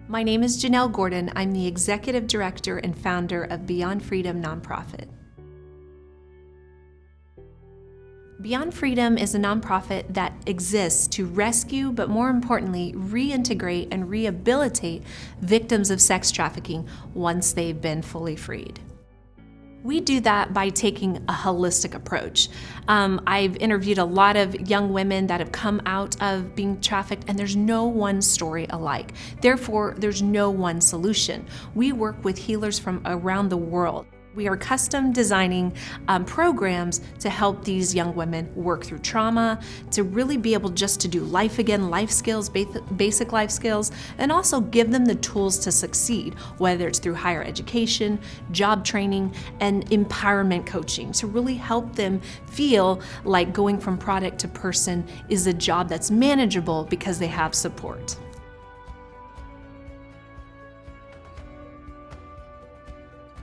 My name is Janelle Gordon. I'm the Executive Director and founder of Beyond Freedom Nonprofit. Beyond Freedom is a nonprofit that exists to rescue, but more importantly, reintegrate and rehabilitate victims of sex trafficking once they've been fully freed. We do that by taking a holistic approach. I've interviewed a lot of young women that have come out of being trafficked, and there's no one story alike. Therefore, there's no one solution. We work with healers from around the world. We are custom designing programs to help these young women work through trauma, to really be able just to do life again, life skills, basic life skills, and also give them the tools to succeed, whether it's through higher education, job training, and empowerment coaching, to really help them feel like going from product to person is a job that's manageable because they have support.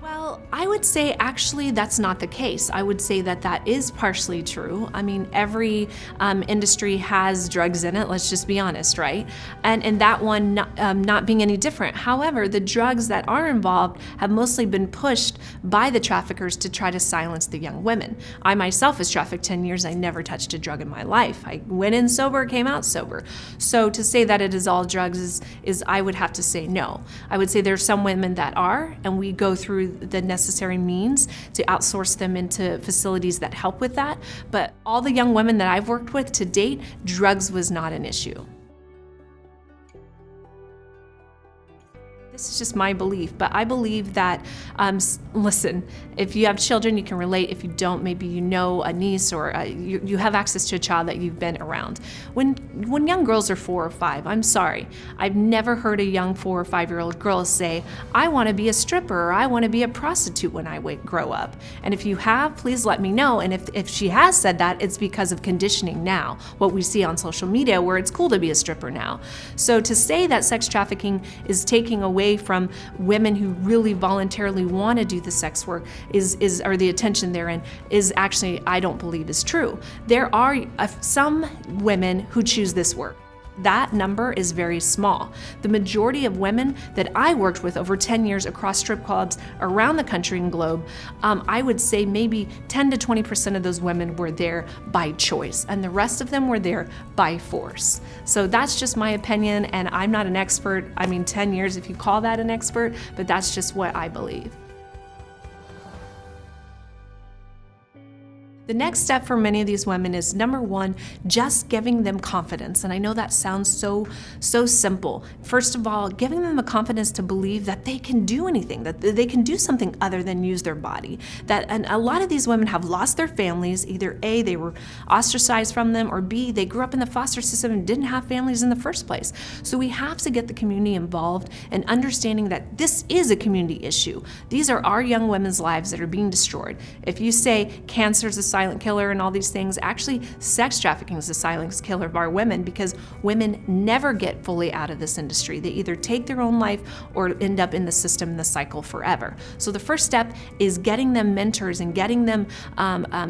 Well, I would say actually that's not the case. I would say that that is partially true. I mean, every industry has drugs in it, let's just be honest, right? And that one not being any different. However, the drugs that are involved have mostly been pushed by the traffickers to try to silence the young women. I myself was trafficked 10 years. I never touched a drug in my life. I went in sober, came out sober. So to say that it is all drugs is I would have to say no. I would say there's some women that are, and we go through the necessary means to outsource them into facilities that help with that. But all the young women that I've worked with to date, drugs was not an issue. This is just my belief, but I believe that, listen, if you have children, you can relate. If you don't, maybe you know a niece or you have access to a child that you've been around. When young girls are 4 or 5, I'm sorry, I've never heard a young 4 or 5-year-old girl say, I want to be a stripper or I want to be a prostitute when I grow up. And if you have, please let me know. And if she has said that, it's because of conditioning now, what we see on social media where it's cool to be a stripper now. So to say that sex trafficking is taking away from women who really voluntarily want to do the sex work or the attention therein is actually, I don't believe is true. There are some women who choose this work. That number is very small. The majority of women that I worked with over 10 years across strip clubs around the country and globe, I would say maybe 10 to 20% of those women were there by choice, and the rest of them were there by force. So that's just my opinion, and I'm not an expert. I mean, 10 years if you call that an expert, but that's just what I believe. The next step for many of these women is, number one, just giving them confidence. And I know that sounds so simple. First of all, giving them the confidence to believe that they can do anything, that they can do something other than use their body. And a lot of these women have lost their families. Either A, they were ostracized from them, or B, they grew up in the foster system and didn't have families in the first place. So we have to get the community involved and understanding that this is a community issue. These are our young women's lives that are being destroyed. If you say cancer is a silent killer and all these things, actually sex trafficking is the silent killer of our women, because women never get fully out of this industry. They either take their own life or end up in the system, in the cycle forever. So the first step is getting them mentors and getting them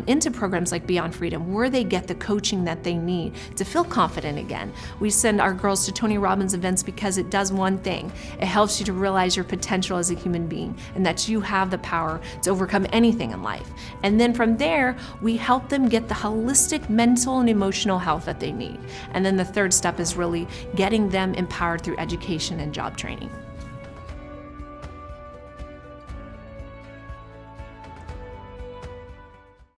into programs like Beyond Freedom, where they get the coaching that they need to feel confident again. We send our girls to Tony Robbins events because it does one thing. It helps you to realize your potential as a human being and that you have the power to overcome anything in life. And then from there, we help them get the holistic mental and emotional health that they need. And then the third step is really getting them empowered through education and job training.